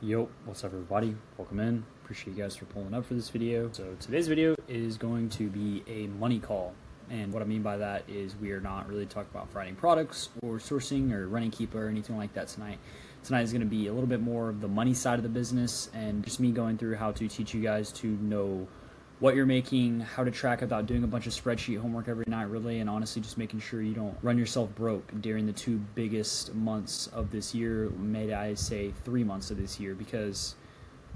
Yo, what's up everybody? Welcome in. Appreciate you guys for pulling up for this video. So today's video is going to be a money call. And what I mean by that is we are not really talking about finding products or sourcing or running Keepa or anything like that tonight. Tonight is going to be a little bit more of the money side of the business and just me going through how to teach you guys to know what you're making, how to track without doing a bunch of spreadsheet homework every night really, and honestly just making sure you don't run yourself broke during the two biggest months of this year, may I say 3 months of this year, because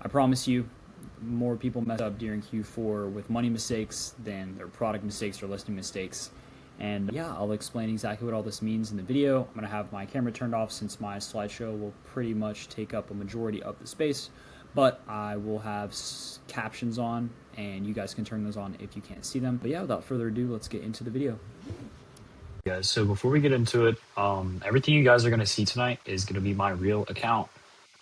I promise you more people mess up during Q4 with money mistakes than their product mistakes or listing mistakes. And yeah, I'll explain exactly what all this means in the video. I'm gonna have my camera turned off since my slideshow will pretty much take up a majority of the space, but I will have captions on and you guys can turn those on if you can't see them. But yeah, without further ado, let's get into the video. Guys, so before we get into it, everything you guys are going to see tonight is going to be my real account,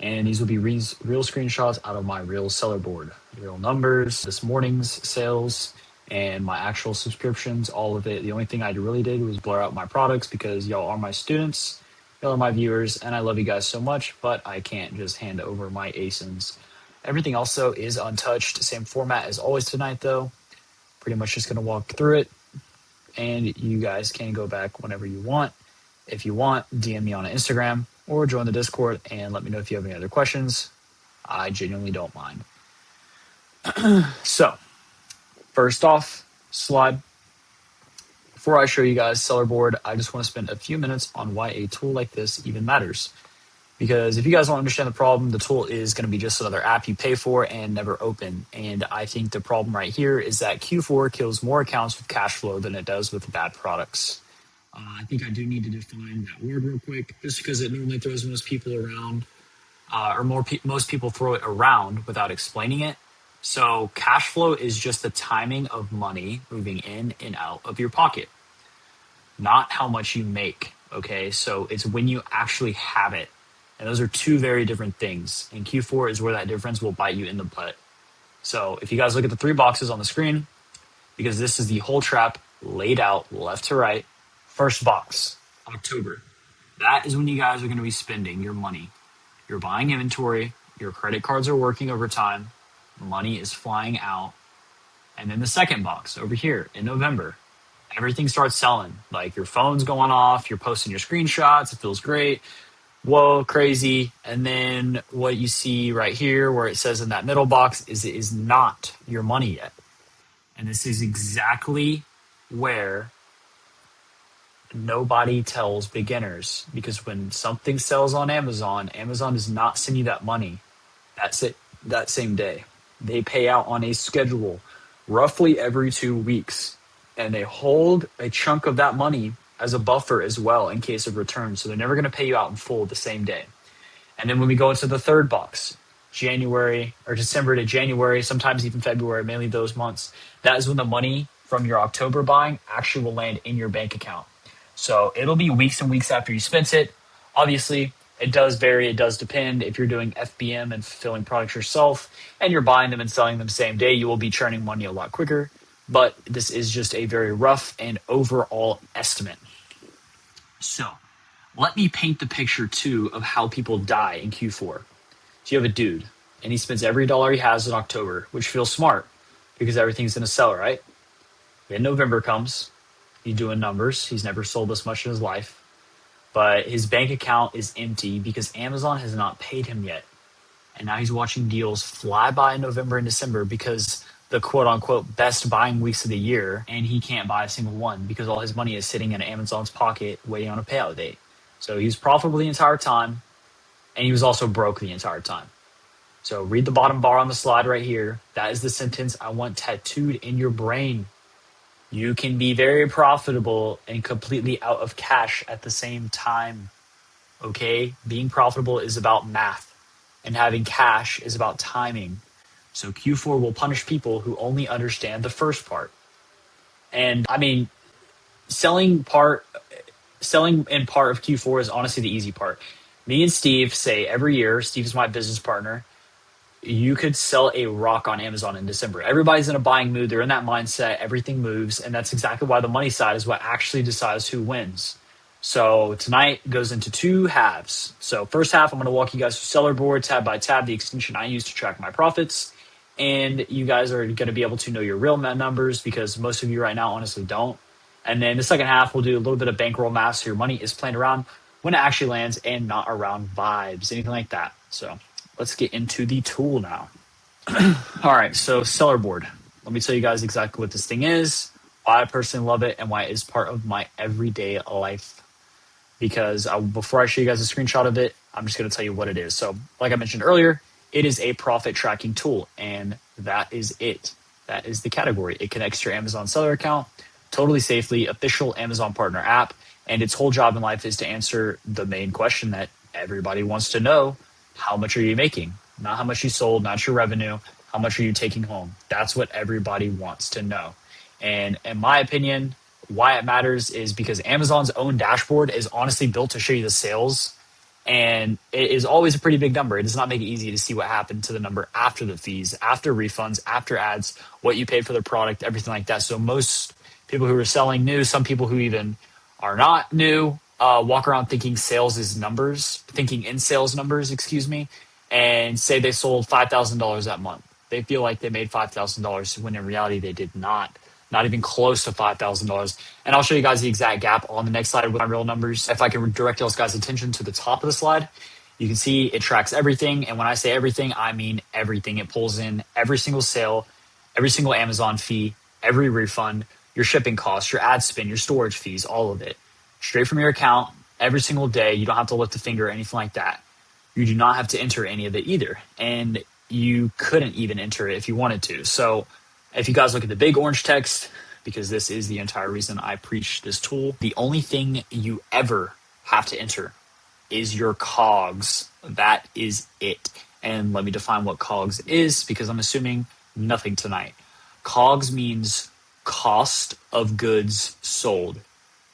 and these will be real screenshots out of my real seller board, real numbers, this morning's sales, and my actual subscriptions, all of it. The only thing I really did was blur out my products because y'all are my students, y'all are my viewers, and I love you guys so much, but I can't just hand over my ASINs. Everything also is untouched, same format as always tonight though. Pretty much just going to walk through it, and you guys can go back whenever you want. If you want, DM me on Instagram or join the Discord and let me know if you have any other questions. I genuinely don't mind. So, first off, slide. Before I show you guys Sellerboard, I just want to spend a few minutes on why a tool like this even matters. Because if you guys don't understand the problem, the tool is going to be just another app you pay for and never open. And I think the problem right here is that Q4 kills more accounts with cash flow than it does with bad products. I think I do need to define that word real quick, just because it normally throws most people around, most people throw it around without explaining it. So cash flow is just the timing of money moving in and out of your pocket, not how much you make. Okay, so it's when you actually have it. And those are two very different things. And Q4 is where that difference will bite you in the butt. So if you guys look at the 3 boxes on the screen, because this is the whole trap laid out left to right. First box, October. That is when you guys are going to be spending your money. You're buying inventory. Your credit cards are working overtime. Money is flying out. And then the second box over here in November, everything starts selling. Like your phone's going off. You're posting your screenshots. It feels great. Whoa, crazy. And then what you see right here where it says in that middle box is it is not your money yet. And this is exactly where nobody tells beginners, because when something sells on Amazon, Amazon does not send you that money. That's it that same day. They pay out on a schedule roughly every 2 weeks, and they hold a chunk of that money as a buffer as well in case of return. So they're never going to pay you out in full the same day. And then when we go into the third box, January or December to January, sometimes even February, mainly those months, that is when the money from your October buying actually will land in your bank account. So it'll be weeks and weeks after you spent it. Obviously, it does vary. It does depend. If you're doing FBM and fulfilling products yourself and you're buying them and selling them same day, you will be churning money a lot quicker. But this is just a very rough and overall estimate. So let me paint the picture too of how people die in Q4. So you have a dude and he spends every dollar he has in October, which feels smart because everything's going to sell, right? Then November comes. He's doing numbers. He's never sold this much in his life. But his bank account is empty because Amazon has not paid him yet. And now he's watching deals fly by in November and December because the quote-unquote best buying weeks of the year, and he can't buy a single one because all his money is sitting in Amazon's pocket waiting on a payout date. So he was profitable the entire time, and he was also broke the entire time. So read the bottom bar on the slide right here. That is the sentence I want tattooed in your brain. You can be very profitable and completely out of cash at the same time. Okay? Being profitable is about math, and having cash is about timing. So Q4 will punish people who only understand the first part. And I mean, selling in part of Q4 is honestly the easy part. Me and Steve say every year, Steve's my business partner, you could sell a rock on Amazon in December. Everybody's in a buying mood. They're in that mindset. Everything moves. And that's exactly why the money side is what actually decides who wins. So tonight goes into two halves. So first half, I'm going to walk you guys through Sellerboard tab by tab, the extension I use to track my profits. And you guys are going to be able to know your real numbers because most of you right now honestly don't. And then the second half, we'll do a little bit of bankroll math so your money is planned around when it actually lands and not around vibes, anything like that. So let's get into the tool now. All right, so Sellerboard. Let me tell you guys exactly what this thing is, why I personally love it, and why it is part of my everyday life. Because before I show you guys a screenshot of it, I'm just going to tell you what it is. So like I mentioned earlier, it is a profit tracking tool, and that is it. That is the category. It connects to your Amazon seller account totally safely, official Amazon partner app, and its whole job in life is to answer the main question that everybody wants to know: how much are you making? Not how much you sold, not your revenue, how much are you taking home? That's what everybody wants to know. And in my opinion, why it matters is because Amazon's own dashboard is honestly built to show you the sales, and it is always a pretty big number. It does not make it easy to see what happened to the number after the fees, after refunds, after ads, what you paid for the product, everything like that. So most people who are selling new, some people who even are not new, walk around thinking in sales numbers, excuse me, and say they sold $5,000 that month. They feel like they made $5,000 when in reality they did not even close to $5,000. And I'll show you guys the exact gap on the next slide with my real numbers. If I can direct y'all's guys' attention to the top of the slide, you can see it tracks everything. And when I say everything, I mean everything. It pulls in every single sale, every single Amazon fee, every refund, your shipping costs, your ad spend, your storage fees, all of it. Straight from your account every single day. You don't have to lift a finger or anything like that. You do not have to enter any of it either. And you couldn't even enter it if you wanted to. So if you guys look at the big orange text, because this is the entire reason I preach this tool, the only thing you ever have to enter is your COGS. That is it. And let me define what COGS is, because I'm assuming nothing tonight. COGS means cost of goods sold.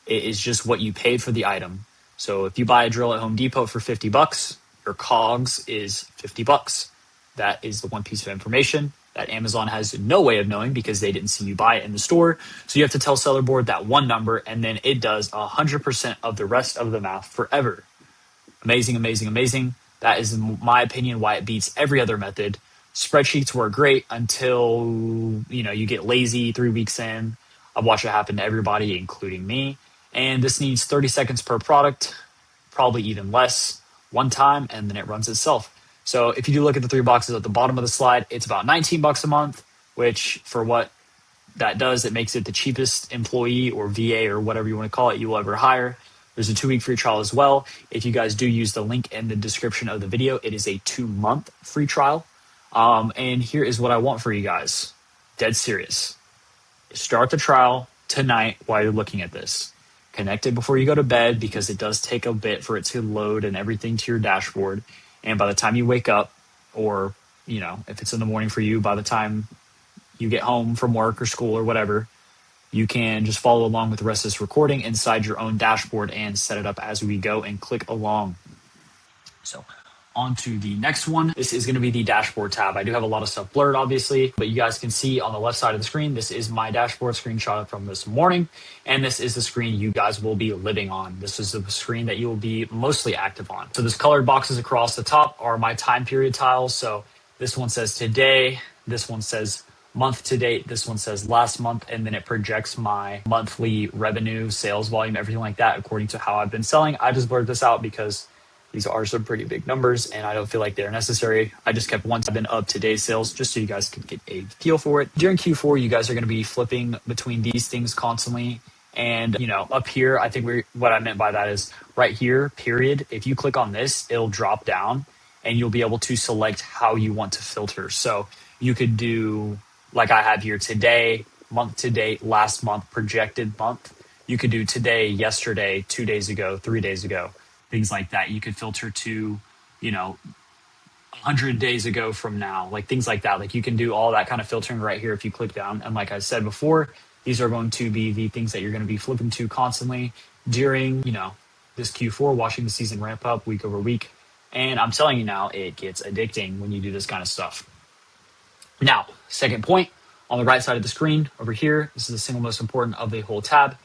It is just what you paid for the item. So if you buy a drill at Home Depot for $50, your COGS is $50. That is the one piece of information that Amazon has no way of knowing because they didn't see you buy it in the store. So you have to tell Sellerboard that one number, and then it does 100% of the rest of the math forever. Amazing, amazing, amazing. That is, in my opinion, why it beats every other method. Spreadsheets work great until you get lazy 3 weeks in. I've watched it happen to everybody, including me. And this needs 30 seconds per product, probably even less, one time, and then it runs itself. So if you do look at the three boxes at the bottom of the slide, it's about $19 a month, which for what that does, it makes it the cheapest employee or VA or whatever you want to call it you will ever hire. There's a 2-week free trial as well. If you guys do use the link in the description of the video, it is a 2-month free trial. And here is what I want for you guys. Dead serious. Start the trial tonight while you're looking at this. Connect it before you go to bed because it does take a bit for it to load and everything to your dashboard. And by the time you wake up, or, if it's in the morning for you, by the time you get home from work or school or whatever, you can just follow along with the rest of this recording inside your own dashboard and set it up as we go and click along. So on to the next one. This is going to be the dashboard tab. I do have a lot of stuff blurred, obviously, but you guys can see on the left side of the screen, this is my dashboard screenshot from this morning. And this is the screen you guys will be living on. This is the screen that you will be mostly active on. So this colored boxes across the top are my time period tiles. So this one says today, this one says month to date, this one says last month, and then it projects my monthly revenue, sales volume, everything like that according to how I've been selling. I just blurred this out because these are some pretty big numbers and I don't feel like they're necessary. I just kept one tab of today's sales just so you guys can get a feel for it. During Q4, you guys are going to be flipping between these things constantly. And, up here, I think what I meant by that is right here, period. If you click on this, it'll drop down and you'll be able to select how you want to filter. So you could do, like I have here, today, month to date, last month, projected month. You could do today, yesterday, 2 days ago, 3 days ago. Things like that. You could filter to, 100 days ago from now, like things like that. Like you can do all that kind of filtering right here if you click down. And like I said before, these are going to be the things that you're going to be flipping to constantly during, this Q4, watching the season ramp up week over week. And I'm telling you now, it gets addicting when you do this kind of stuff. Now, second point, on the right side of the screen over here, this is the single most important of the whole tab.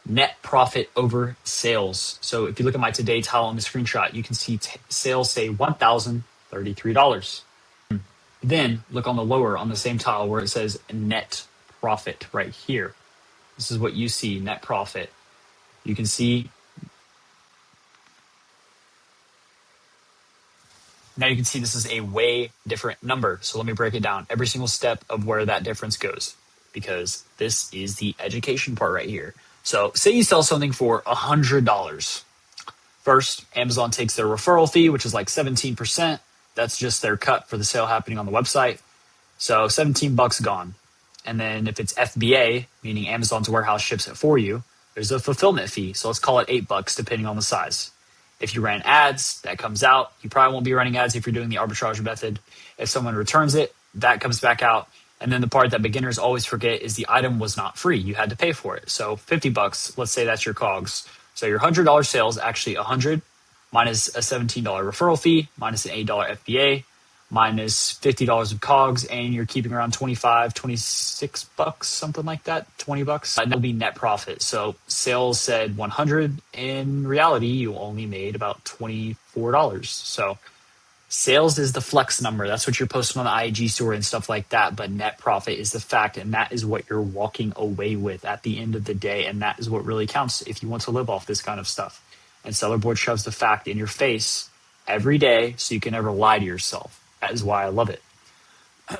net profit over sales. So if you look at my today tile on the screenshot, you can see sales say $1,033. Then look on the lower on the same tile where it says net profit right here. This is what you see, net profit. You can see now you can see this is a way different number. So let me break it down every single step of where that difference goes, because this is the education part right here. So say you sell something for $100. First, Amazon takes their referral fee, which is like 17%. That's just their cut for the sale happening on the website. So 17 bucks gone. And then if it's FBA, meaning Amazon's warehouse ships it for you, there's a fulfillment fee. So let's call it 8 bucks depending on the size. If you ran ads, that comes out. You probably won't be running ads if you're doing the arbitrage method. If someone returns it, that comes back out. And then the part that beginners always forget is the item was not free. You had to pay for it. So 50 bucks, let's say that's your COGS. So your $100 sales, actually 100 minus a $17 referral fee, minus an $8 FBA, minus $50 of COGS, and you're keeping around 25, 26 bucks, something like that, 20 bucks. And that'll be net profit. So sales said 100. In reality, you only made about $24. So sales is the flex number. That's what you're posting on the IG store and stuff like that. But net profit is the fact, and that is what you're walking away with at the end of the day. And that is what really counts if you want to live off this kind of stuff. And Sellerboard shoves the fact in your face every day so you can never lie to yourself. That is why I love it.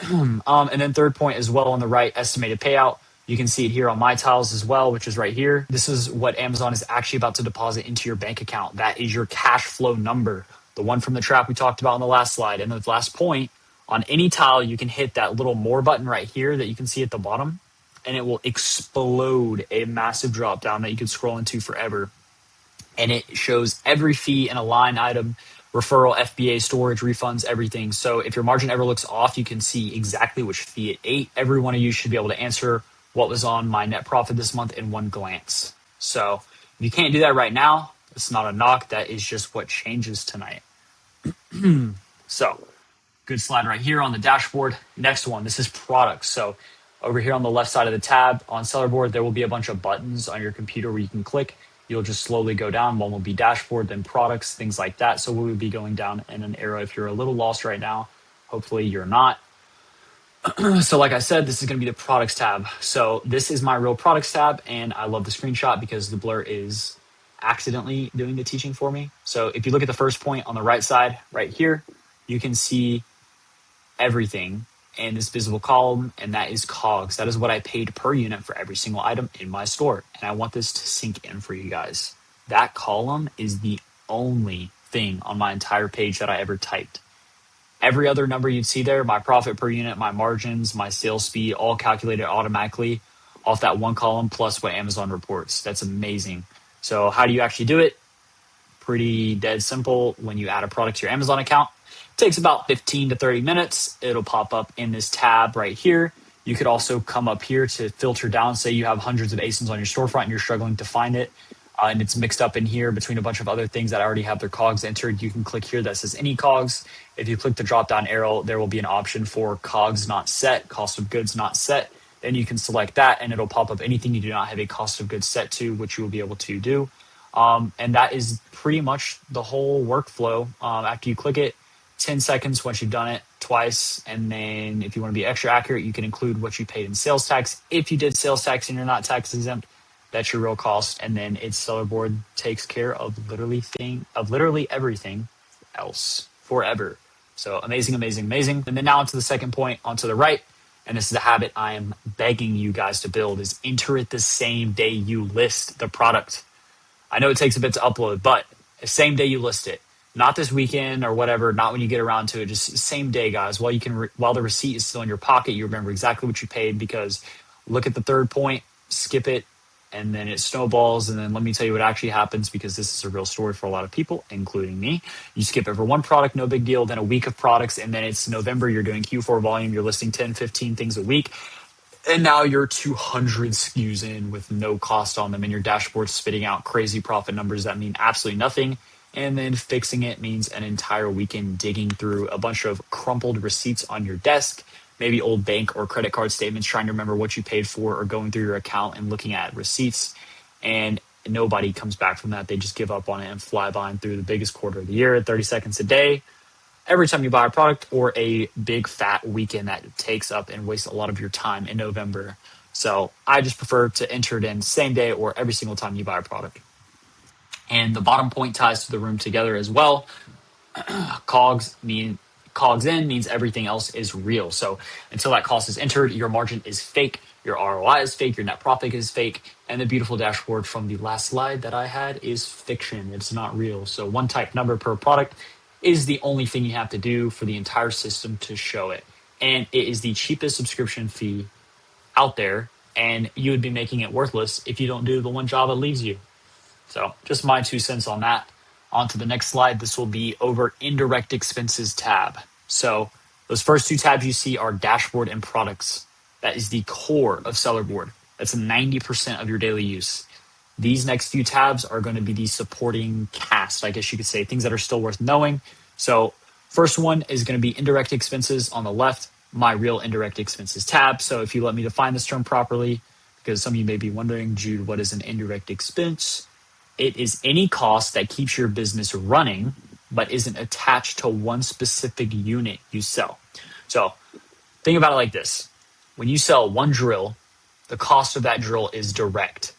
And then third point as well on the right, estimated payout. You can see it here on my tiles as well, which is right here. This is what Amazon is actually about to deposit into your bank account. That is your cash flow number, the one from the trap we talked about on the last slide. And the last point, on any tile, you can hit that little more button right here that you can see at the bottom, and it will explode a massive drop down that you can scroll into forever. And it shows every fee in a line item, referral, FBA, storage, refunds, everything. So if your margin ever looks off, you can see exactly which fee it ate. Every one of you should be able to answer what was on my net profit this month in one glance. So if you can't do that right now, it's not a knock. That is just what changes tonight. So good slide right here on the dashboard. Next one, this is products. So over here on the left side of the tab on Sellerboard, there will be a bunch of buttons on your computer where you can click. You'll just slowly go down. One will be dashboard, then products, things like that. So we will be going down in an arrow. If you're a little lost right now, hopefully you're not. So like I said, this is going to be the products tab. So this is my real products tab, and I love the screenshot because the blur is accidentally doing the teaching for me. So if you look at the first point on the right side right here, you can see everything in this visible column, and that is COGS. That is what I paid per unit for every single item in my store. And I want this to sink in for you guys. That column is the only thing on my entire page that I ever typed. Every other number you'd see there, my profit per unit, my margins, my sales speed, all calculated automatically off that one column plus what Amazon reports. That's amazing. So how do you actually do it? Pretty dead simple. When you add a product to your Amazon account, it takes about 15 to 30 minutes. It'll pop up in this tab right here. You could also come up here to filter down. Say you have hundreds of ASINs on your storefront and you're struggling to find it, and it's mixed up in here between a bunch of other things that already have their COGS entered. You can click here that says any COGS. If you click the drop down arrow, there will be an option for COGS not set, cost of goods not set. Then you can select that and it'll pop up anything you do not have a cost of goods set to, which you will be able to do. And that is pretty much the whole workflow. After you click it, 10 seconds once you've done it twice. And then if you want to be extra accurate, you can include what you paid in sales tax. If you did sales tax and you're not tax exempt, that's your real cost. And then its Sellerboard takes care of literally everything else forever. So amazing, amazing, amazing. And then now onto the second point, onto the right. And this is a habit I am begging you guys to build, is enter it the same day you list the product. I know it takes a bit to upload, but the same day you list it, not this weekend or whatever, not when you get around to it, just same day, guys. While the receipt is still in your pocket, you remember exactly what you paid, because look at the third point, skip it, and then it snowballs. And then let me tell you what actually happens, because this is a real story for a lot of people, including me. You skip over one product, no big deal, then a week of products, and then it's November, you're doing Q4 volume, you're listing 10, 15 things a week. And now you're 200 SKUs in with no cost on them, and your dashboard's spitting out crazy profit numbers that mean absolutely nothing. And then fixing it means an entire weekend digging through a bunch of crumpled receipts on your desk, maybe old bank or credit card statements, trying to remember what you paid for, or going through your account and looking at receipts. and nobody comes back from that. They just give up on it and fly by through the biggest quarter of the year at 30 seconds a day every time you buy a product, or a big fat weekend that takes up and wastes a lot of your time in November. So I just prefer to enter it in same day or every single time you buy a product. And the bottom point ties to the room together as well. COGS in means everything else is real. So until that cost is entered, your margin is fake, your ROI is fake, your net profit is fake, and the beautiful dashboard from the last slide that I had is fiction. It's not real. So one type number per product is the only thing you have to do for the entire system to show it. And it is the cheapest subscription fee out there, and you would be making it worthless if you don't do the one job it leaves you. So just my 2 cents on that. On to the next slide. This will be over indirect expenses tab. So those first 2 tabs you see are dashboard and products. That is the core of Sellerboard. That's 90% of your daily use. These next few tabs are going to be the supporting cast, I guess you could say, things that are still worth knowing. So first one is going to be indirect expenses on the left, my real indirect expenses tab. So if you let me define this term properly, because some of you may be wondering, Jude, what is an indirect expense? It is any cost that keeps your business running, but isn't attached to one specific unit you sell. So think about it like this. When you sell one drill, the cost of that drill is direct.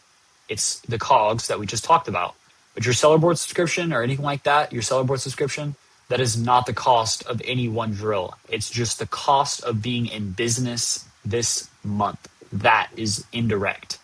It's the COGS that we just talked about. But your Sellerboard subscription or anything like that, your Sellerboard subscription, that is not the cost of any one drill. It's just the cost of being in business this month. That is indirect.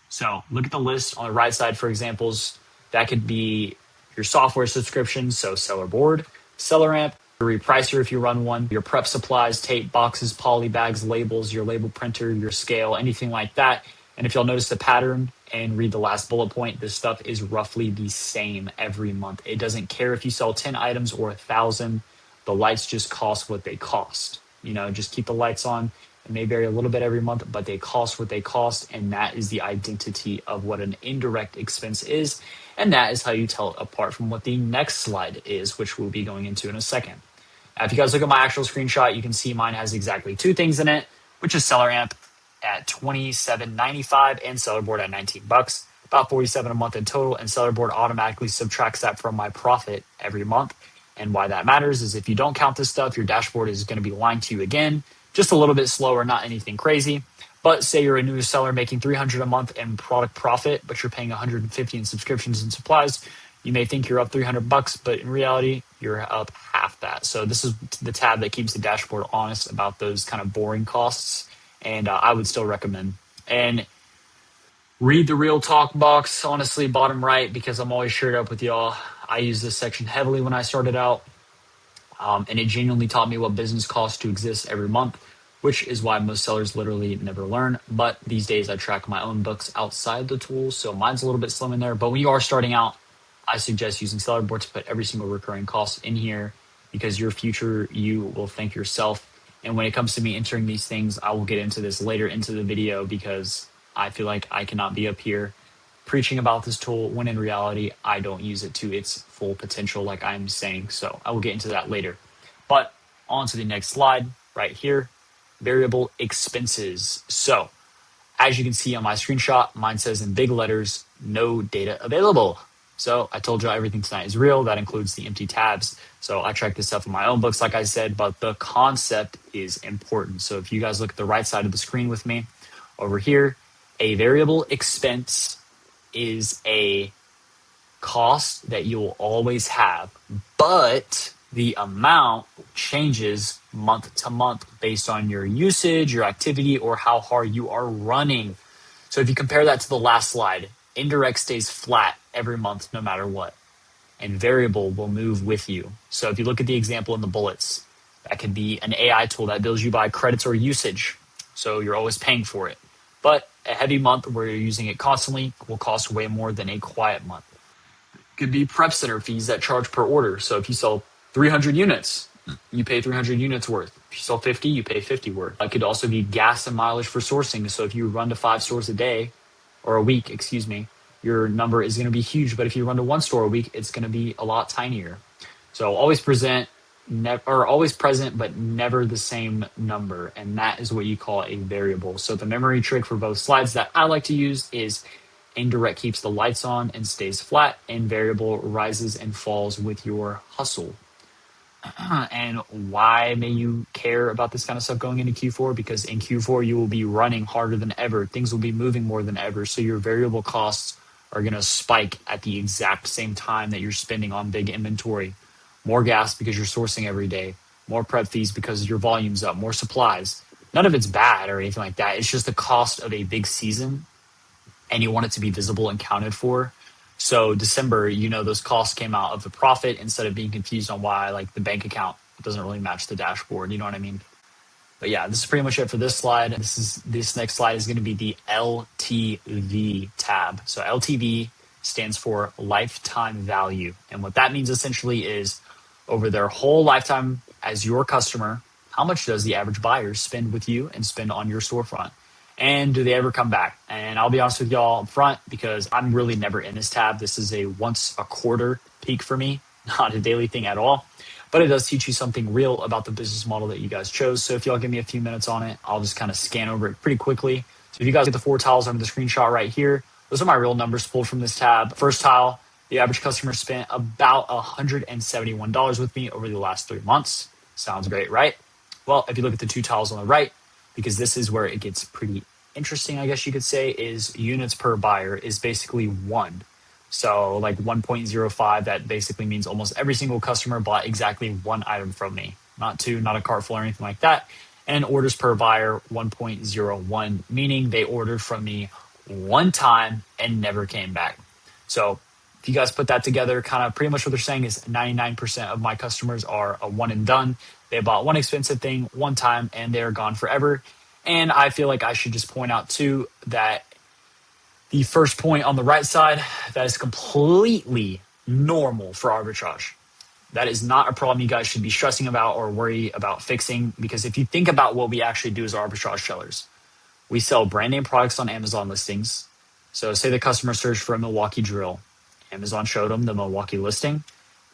So look at the list on the right side for examples. That could be your software subscription, so Sellerboard, Selleramp, your repricer if you run one, your prep supplies, tape, boxes, poly bags, labels, your label printer, your scale, anything like that. And if y'all notice the pattern and read the last bullet point, this stuff is roughly the same every month. It doesn't care if you sell 10 items or 1,000. The lights just cost what they cost. Just keep the lights on. It may vary a little bit every month, but they cost what they cost. And that is the identity of what an indirect expense is. And that is how you tell it apart from what the next slide is, which we'll be going into in a second. Now, if you guys look at my actual screenshot, you can see mine has exactly 2 things in it, which is Selleramp at $27.95 and Sellerboard at $19, about $47 a month in total. And Sellerboard automatically subtracts that from my profit every month. And why that matters is if you don't count this stuff, your dashboard is going to be lying to you again, just a little bit slower, not anything crazy. But say you're a new seller making $300 a month in product profit, but you're paying $150 in subscriptions and supplies. You may think you're up $300, but in reality, you're up half that. So this is the tab that keeps the dashboard honest about those kind of boring costs. And I would still recommend. And read the real talk box, honestly, bottom right, because I'm always shared up with y'all. I use this section heavily when I started out. And it genuinely taught me what business costs to exist every month, which is why most sellers literally never learn. But these days I track my own books outside the tools, so mine's a little bit slim in there. But when you are starting out, I suggest using Sellerboard to put every single recurring cost in here, because your future you will thank yourself. And when it comes to me entering these things, I will get into this later into the video, because I feel like I cannot be up here preaching about this tool when in reality, I don't use it to its full potential like I'm saying. So I will get into that later. But on to the next slide right here, variable expenses. So as you can see on my screenshot, mine says in big letters, no data available. So I told you everything tonight is real. That includes the empty tabs. So I track this stuff in my own books, like I said, but the concept is important. So if you guys look at the right side of the screen with me over here, a variable expense is a cost that you will always have, but the amount changes month to month based on your usage, your activity, or how hard you are running. So if you compare that to the last slide, indirect stays flat every month no matter what, and variable will move with you. So if you look at the example in the bullets, that could be an AI tool that bills you by credits or usage, so you're always paying for it. But a heavy month where you're using it constantly will cost way more than a quiet month. Could be prep center fees that charge per order. So if you sell 300 units, you pay 300 units worth. If you sell 50, you pay 50 worth. It could also be gas and mileage for sourcing. So if you run to 5 stores a day, or a week, excuse me, your number is going to be huge. But if you run to 1 store a week, it's going to be a lot tinier. So always present, but never the same number. And that is what you call a variable. So the memory trick for both slides that I like to use is Indirect keeps the lights on and stays flat, and variable rises and falls with your hustle. And why may you care about this kind of stuff going into Q4? Because in Q4, you will be running harder than ever. Things will be moving more than ever. So your variable costs are going to spike at the exact same time that you're spending on big inventory. More gas because you're sourcing every day, more prep fees because your volume's up, more supplies. None of it's bad or anything like that. It's just the cost of a big season, and you want it to be visible and counted for. So December, those costs came out of the profit instead of being confused on why like the bank account doesn't really match the dashboard. You know what I mean? But yeah, this is pretty much it for this slide. This next slide is going to be the LTV tab. So LTV stands for lifetime value. And what that means essentially is over their whole lifetime as your customer, how much does the average buyer spend with you and spend on your storefront? And do they ever come back? And I'll be honest with y'all up front, because I'm really never in this tab. This is a once a quarter peak for me, not a daily thing at all. But it does teach you something real about the business model that you guys chose. So if y'all give me a few minutes on it, I'll just kind of scan over it pretty quickly. So if you guys get the 4 tiles under the screenshot right here, those are my real numbers pulled from this tab. First tile, the average customer spent about $171 with me over the last 3 months. Sounds great, right? Well, if you look at the 2 tiles on the right, because this is where it gets pretty interesting, I guess you could say, is units per buyer is basically 1. So like 1.05, that basically means almost every single customer bought exactly 1 item from me, not 2, not a cart full or anything like that. And orders per buyer, 1.01, meaning they ordered from me 1 time and never came back. So if you guys put that together, kind of pretty much what they're saying is 99% of my customers are a one and done. They bought one expensive thing 1 time and they're gone forever. And I feel like I should just point out too that the first point on the right side, that is completely normal for arbitrage. That is not a problem you guys should be stressing about or worry about fixing, because if you think about what we actually do as arbitrage sellers, we sell brand name products on Amazon listings. So say the customer searched for a Milwaukee drill. Amazon showed them the Milwaukee listing,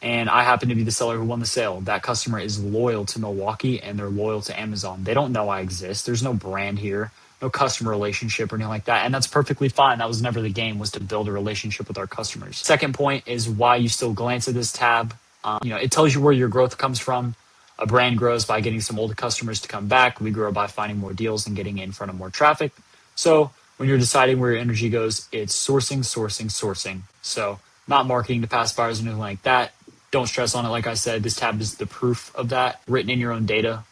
and I happen to be the seller who won the sale. That customer is loyal to Milwaukee and they're loyal to Amazon. They don't know I exist. There's no brand here, no customer relationship or anything like that. And that's perfectly fine. That was never the game, was to build a relationship with our customers. Second point is why you still glance at this tab. It tells you where your growth comes from. A brand grows by getting some older customers to come back. We grow by finding more deals and getting in front of more traffic. So when you're deciding where your energy goes, it's sourcing, sourcing, sourcing. So not marketing to past buyers or anything like that. Don't stress on it. Like I said, this tab is the proof of that, written in your own data,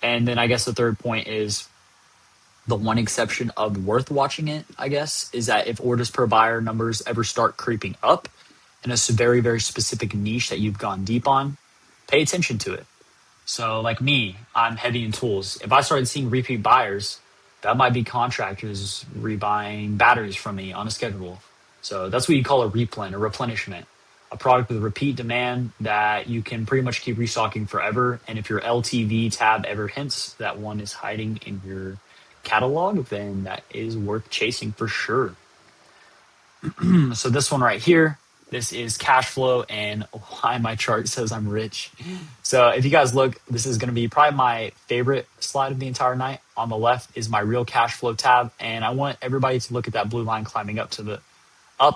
And then I guess the third point is the one exception of worth watching it, I guess, is that if orders per buyer numbers ever start creeping up in a very, very specific niche that you've gone deep on, pay attention to it. So like me, I'm heavy in tools. If I started seeing repeat buyers, that might be contractors rebuying batteries from me on a schedule. So that's what you call a replen, a replenishment, a product with repeat demand that you can pretty much keep restocking forever. And if your LTV tab ever hints that one is hiding in your catalog, then that is worth chasing for sure. So this one right here, this is cash flow and why my chart says I'm rich. So if you guys look, this is going to be probably my favorite slide of the entire night. On the left is my real cash flow tab. And I want everybody to look at that blue line climbing up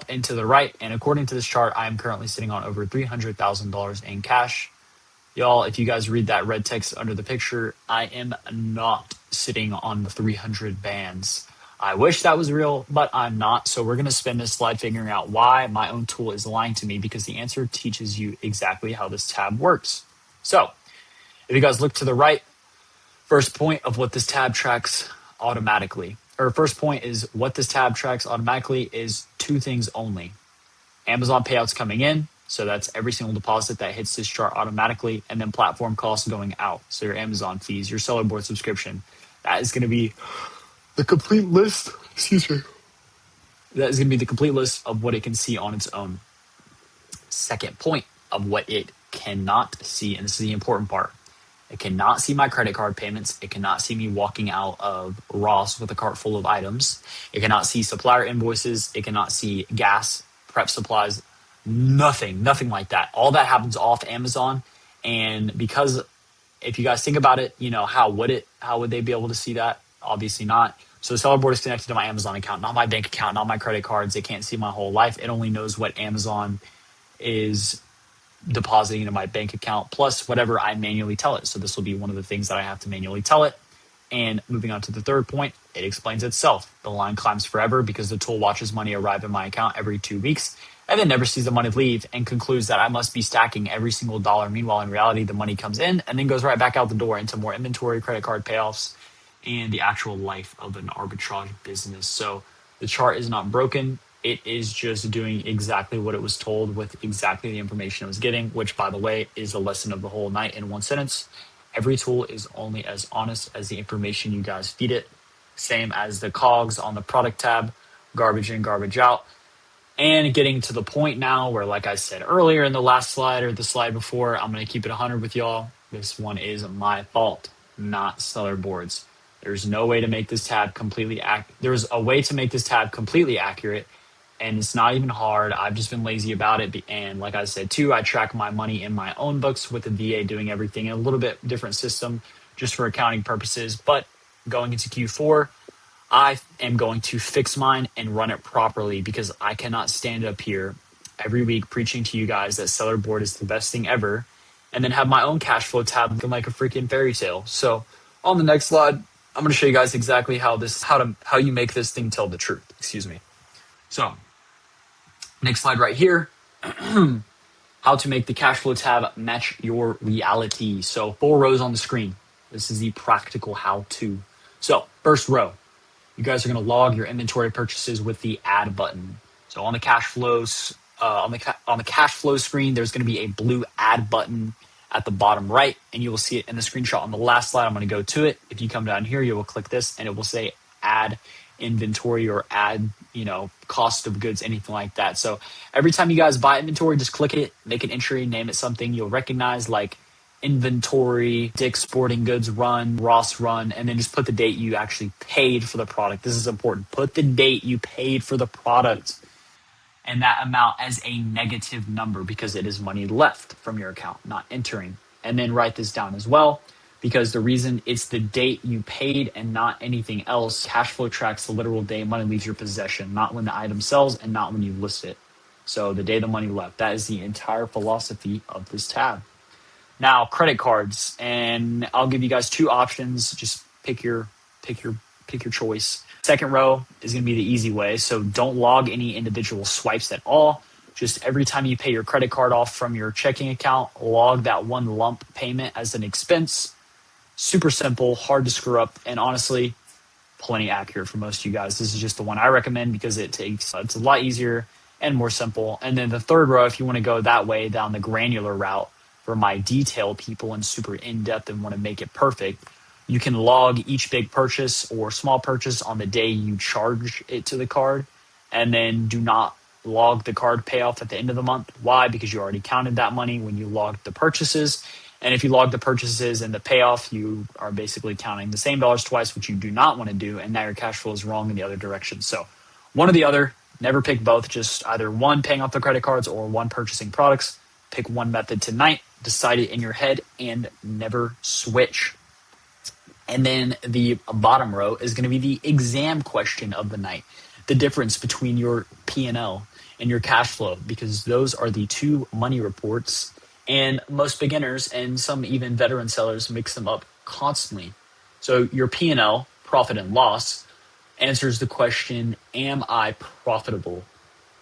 and to the right. And according to this chart, I am currently sitting on over $300,000 in cash. Y'all, if you guys read that red text under the picture, I am not sitting on the 300 bands. I wish that was real, but I'm not. So we're going to spend this slide figuring out why my own tool is lying to me, because the answer teaches you exactly how this tab works. So if you guys look to the right, first point of what this tab tracks automatically, or first point is what this tab tracks automatically is 2 things only. Amazon payouts coming in. So that's every single deposit that hits this chart automatically, and then platform costs going out. So your Amazon fees, your Sellerboard subscription. That is going to be the complete list. Excuse me. That is going to be the complete list of what it can see on its own. Second point of what it cannot see, and this is the important part. It cannot see my credit card payments. It cannot see me walking out of Ross with a cart full of items. It cannot see supplier invoices. It cannot see gas, prep supplies, nothing like that. All that happens off Amazon. And because if you guys think about it, how would they be able to see that? Obviously not. So Sellerboard is connected to my Amazon account, not my bank account, not my credit cards. They can't see my whole life. It only knows what Amazon is depositing into my bank account plus whatever I manually tell it. So this will be one of the things that I have to manually tell it. And moving on to the third point, it explains itself. The line climbs forever because the tool watches money arrive in my account every 2 weeks and then never sees the money leave and concludes that I must be stacking every single dollar. Meanwhile, in reality, the money comes in and then goes right back out the door into more inventory, credit card payoffs, and the actual life of an arbitrage business. So the chart is not broken. It is just doing exactly what it was told with exactly the information it was getting, which, by the way, is the lesson of the whole night in one sentence. Every tool is only as honest as the information you guys feed it. Same as the COGS on the product tab, garbage in, garbage out. And getting to the point now where, like I said earlier in the last slide or the slide before, I'm going to keep it 100 with y'all. This one is my fault, not Sellerboard's. There's no way to make this tab completely There's a way to make this tab completely accurate, and it's not even hard. I've just been lazy about it. And like I said, too, I track my money in my own books with the VA doing everything in a little bit different system just for accounting purposes. But going into Q4, I am going to fix mine and run it properly because I cannot stand up here every week preaching to you guys that Sellerboard is the best thing ever and then have my own cash flow tab looking like a freaking fairy tale. So on the next slide, I'm going to show you guys exactly how you make this thing tell the truth. Excuse me. So next slide right here, how to make the cash flow tab match your reality. So 4 rows on the screen. This is the practical how-to. So first row, you guys are going to log your inventory purchases with the add button. So on the cash flows, on the cash flow screen, there's going to be a blue add button at the bottom right, and you will see it in the screenshot on the last slide. I'm going to go to it. If you come down here, you will click this, and it will say add inventory or add, cost of goods, anything like that. So every time you guys buy inventory, just click it, make an entry, name it something you'll recognize, like inventory, Dick's Sporting Goods run, Ross run, and then just put the date you actually paid for the product. This is important. Put the date you paid for the product and that amount as a negative number because it is money left from your account, not entering. And then write this down as well because the reason it's the date you paid and not anything else. Cash flow tracks the literal day money leaves your possession, not when the item sells and not when you list it. So the day the money left. That is the entire philosophy of this tab. Now, credit cards, and I'll give you guys 2 options. Just pick your choice. Second row is going to be the easy way. So don't log any individual swipes at all. Just every time you pay your credit card off from your checking account, log that one lump payment as an expense. Super simple, hard to screw up, and honestly, plenty accurate for most of you guys. This is just the one I recommend because it's a lot easier and more simple. And then the third row, if you want to go that way down the granular route, for my detail people and super in-depth and want to make it perfect, you can log each big purchase or small purchase on the day you charge it to the card, and then do not log the card payoff at the end of the month. Why? Because you already counted that money when you logged the purchases. And if you log the purchases and the payoff, you are basically counting the same dollars twice, which you do not want to do, and now your cash flow is wrong in the other direction. So one or the other, never pick both, just either one paying off the credit cards or one purchasing products. Pick one method tonight, decide it in your head, and never switch. And then the bottom row is going to be the exam question of the night. The difference between your P&L and your cash flow, because those are the 2 money reports. And most beginners and some even veteran sellers mix them up constantly. So your P&L, profit and loss, answers the question, am I profitable?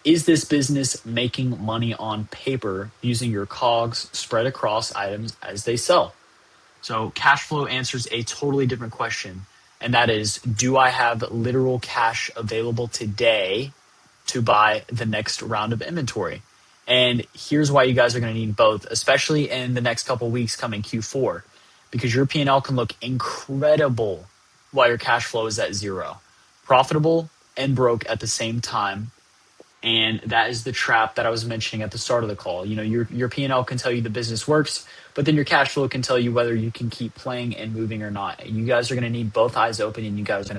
Is this business making money on paper using your COGS spread across items as they sell? So cash flow answers a totally different question, and that is, do I have literal cash available today to buy the next round of inventory? And here's why you guys are going to need both, especially in the next couple weeks coming Q4, because your P&L can look incredible while your cash flow is at 0. Profitable and broke at the same time. And that is the trap that I was mentioning at the start of the call. Your P&L can tell you the business works, but then your cash flow can tell you whether you can keep playing and moving or not. You guys are going to need both eyes open, and you guys are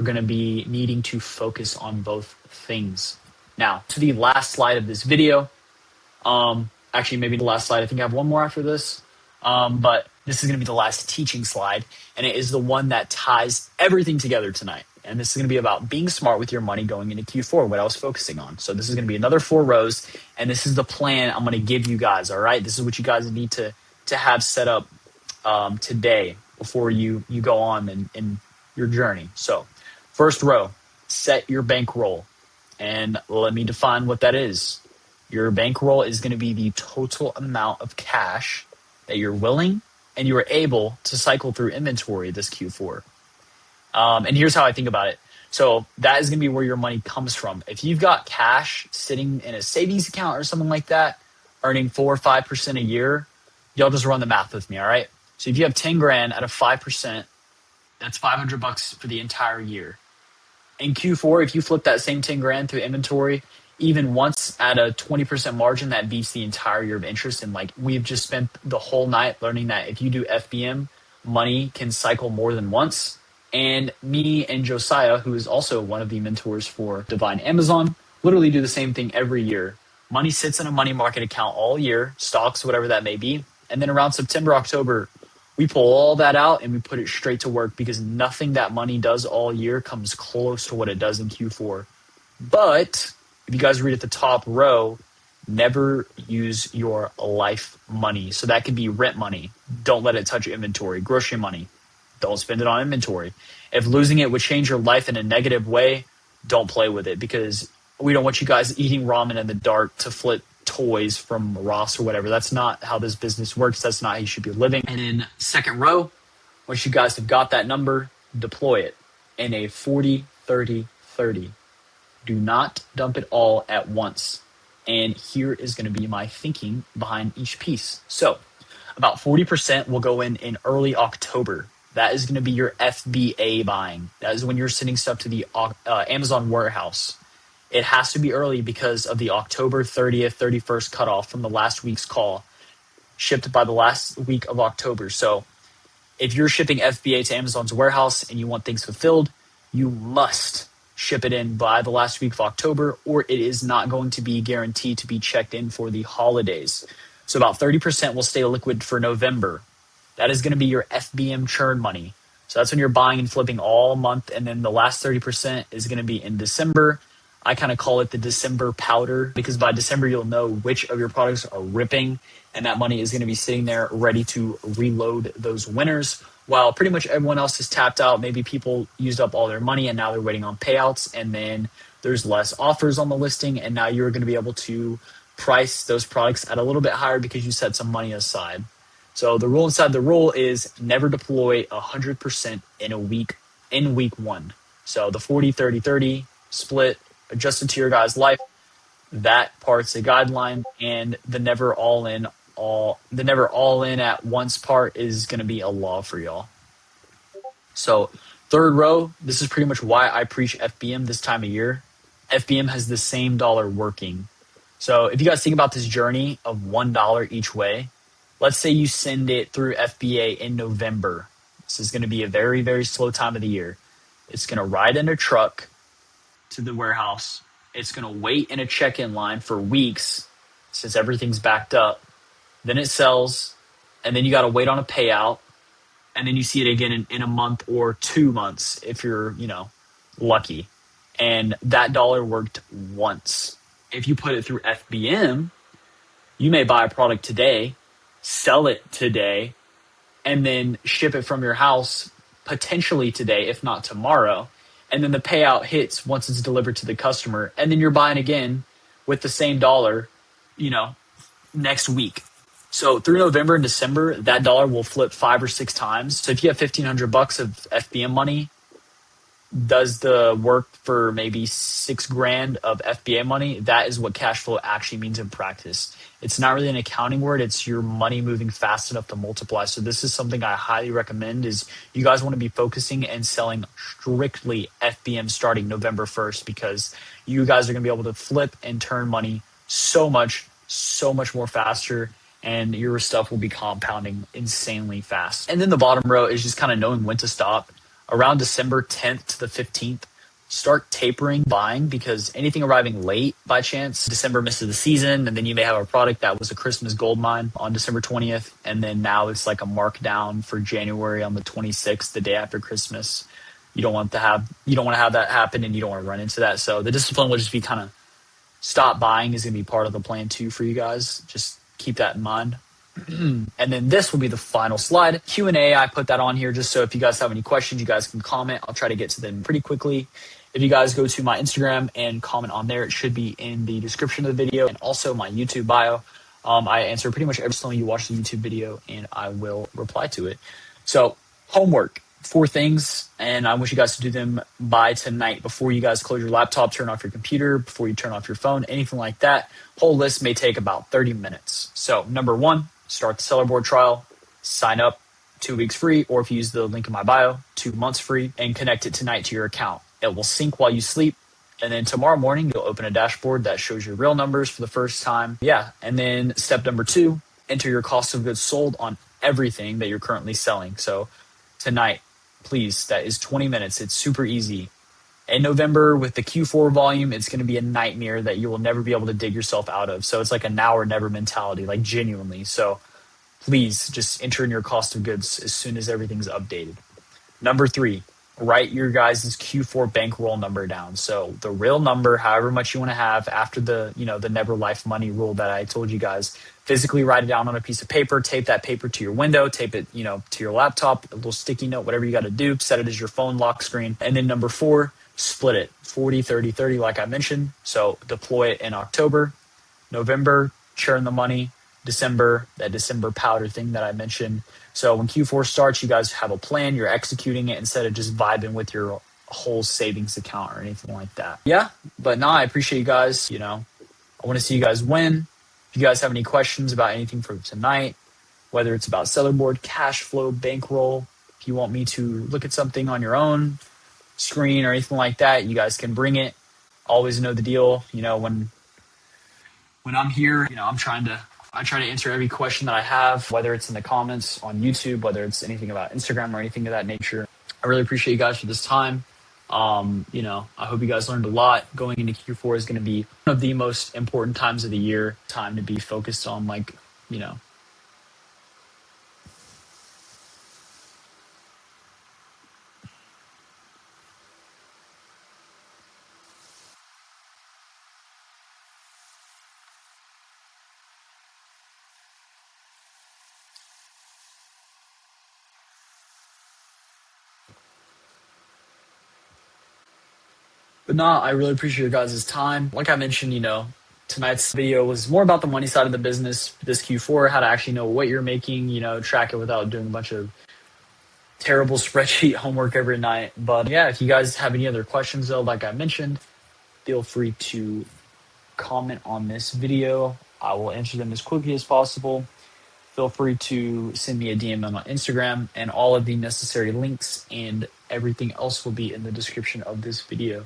going to be needing to focus on both things. Now, to the last slide of this video. Actually, maybe the last slide. I think I have one more after this. But this is going to be the last teaching slide, and it is the one that ties everything together tonight. And this is going to be about being smart with your money going into Q4, what I was focusing on. So this is going to be another 4 rows, and this is the plan I'm going to give you guys, all right? This is what you guys need to have set up today before you go on in your journey. So first row, set your bankroll. And let me define what that is. Your bankroll is going to be the total amount of cash that you're willing and you are able to cycle through inventory this Q4. And here's how I think about it. So that is going to be where your money comes from. If you've got cash sitting in a savings account or something like that, earning 4 or 5% a year, y'all just run the math with me, all right? So if you have 10 grand out of 5%, that's $500 for the entire year. In Q4, if you flip that same 10 grand through inventory, even once at a 20% margin, that beats the entire year of interest. And like we've just spent the whole night learning that if you do FBM, money can cycle more than once. And me and Josiah, who is also one of the mentors for Divine Amazon, literally do the same thing every year. Money sits in a money market account all year, stocks, whatever that may be. And then around September, October, we pull all that out and we put it straight to work because nothing that money does all year comes close to what it does in Q4. But if you guys read at the top row, never use your life money. So that could be rent money. Don't let it touch your inventory. Grocery money. Don't spend it on inventory. If losing it would change your life in a negative way, don't play with it because we don't want you guys eating ramen in the dark to flip toys from Ross or whatever. That's not how this business works. That's not how you should be living. And in second row, once you guys have got that number, deploy it in a 40, 30, 30. Do not dump it all at once. And here is going to be my thinking behind each piece. So about 40% will go in early October. That is going to be your FBA buying. That is when you're sending stuff to the Amazon warehouse. It has to be early because of the October 30th, 31st cutoff from the last week's call, shipped by the last week of October. So if you're shipping FBA to Amazon's warehouse and you want things fulfilled, you must ship it in by the last week of October, or it is not going to be guaranteed to be checked in for the holidays. So about 30% will stay liquid for November. That is going to be your FBM churn money. So that's when you're buying and flipping all month. And then the last 30% is going to be in December. I kind of call it the December powder because by December, you'll know which of your products are ripping. And that money is going to be sitting there ready to reload those winners while pretty much everyone else is tapped out. Maybe people used up all their money and now they're waiting on payouts. And then there's less offers on the listing. And now you're going to be able to price those products at a little bit higher because you set some money aside. So the rule inside the rule is never deploy 100% in week one. So the 40, 30, 30 split adjusted to your guys' life, that part's a guideline, and the never all in at once part is going to be a law for y'all. So third row, this is pretty much why I preach FBM this time of year. FBM has the same dollar working. So if you guys think about this journey of $1 each way, let's say you send it through FBA in November. This is going to be a very, very slow time of the year. It's going to ride in a truck to the warehouse. It's going to wait in a check-in line for weeks since everything's backed up. Then it sells, and then you got to wait on a payout, and then you see it again in a month or 2 months if you're, lucky. And that dollar worked once. If you put it through FBM, you may buy a product today, sell it today, and then ship it from your house potentially today, if not tomorrow. And then the payout hits once it's delivered to the customer. And then you're buying again with the same dollar, next week. So through November and December, that dollar will flip 5 or 6 times. So if you have $1,500 of FBM money, does the work for maybe $6,000 of FBA money. That is what cash flow actually means in practice. It's not really an accounting word. It's your money moving fast enough to multiply. So this is something I highly recommend is you guys want to be focusing and selling strictly FBM starting November 1st because you guys are going to be able to flip and turn money so much more faster, and your stuff will be compounding insanely fast. And then the bottom row is just kind of knowing when to stop. Around December 10th to the 15th, start tapering buying because anything arriving late by chance, December misses the season, and then you may have a product that was a Christmas gold mine on December 20th, and then now it's like a markdown for January on the 26th, the day after Christmas. You don't want to have that happen, and you don't want to run into that. So the discipline will just be kind of stop buying is going to be part of the plan too for you guys. Just keep that in mind. And then this will be the final slide. Q&A, I put that on here just so if you guys have any questions, you guys can comment. I'll try to get to them pretty quickly. If you guys go to my Instagram and comment on there, it should be in the description of the video and also my YouTube bio. I answer pretty much every time you watch the YouTube video, and I will reply to it. So homework, 4 things, and I want you guys to do them by tonight before you guys close your laptop, turn off your computer, before you turn off your phone, anything like that. Whole list may take about 30 minutes. So number 1, start the Sellerboard trial, sign up 2 weeks free, or if you use the link in my bio, 2 months free, and connect it tonight to your account. It will sync while you sleep. And then tomorrow morning, you'll open a dashboard that shows your real numbers for the first time. Yeah. And then step number 2, enter your cost of goods sold on everything that you're currently selling. So tonight, please, that is 20 minutes. It's super easy. In November with the Q4 volume, it's going to be a nightmare that you will never be able to dig yourself out of. So it's like a now or never mentality, like genuinely. So please just enter in your cost of goods as soon as everything's updated. Number 3, write your guys' Q4 bankroll number down. So the real number, however much you want to have after the, the never life money rule that I told you guys, physically write it down on a piece of paper, tape that paper to your window, tape it, to your laptop, a little sticky note, whatever you got to do, set it as your phone lock screen. And then number 4, split it 40, 30, 30, like I mentioned. So deploy it in October, November, churn the money, December, that December powder thing that I mentioned. So when Q4 starts, you guys have a plan, you're executing it instead of just vibing with your whole savings account or anything like that. Yeah, but I appreciate you guys. I want to see you guys win. If you guys have any questions about anything for tonight, whether it's about Sellerboard, cash flow, bankroll, if you want me to look at something on your own screen or anything like that, you guys can bring it. Always know the deal. When I'm here, I try to answer every question that I have, whether it's in the comments on YouTube, whether it's anything about Instagram or anything of that nature. I really appreciate you guys for this time. I hope you guys learned a lot. Going into Q4 is going to be one of the most important times of the year, time to be focused on But I really appreciate your guys' time. Like I mentioned, tonight's video was more about the money side of the business, this Q4, how to actually know what you're making, track it without doing a bunch of terrible spreadsheet homework every night. But yeah, if you guys have any other questions though, like I mentioned, feel free to comment on this video. I will answer them as quickly as possible. Feel free to send me a DM on my Instagram, and all of the necessary links and everything else will be in the description of this video.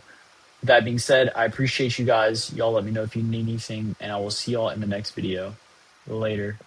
With that being said, I appreciate you guys. Y'all let me know if you need anything, and I will see y'all in the next video. Later.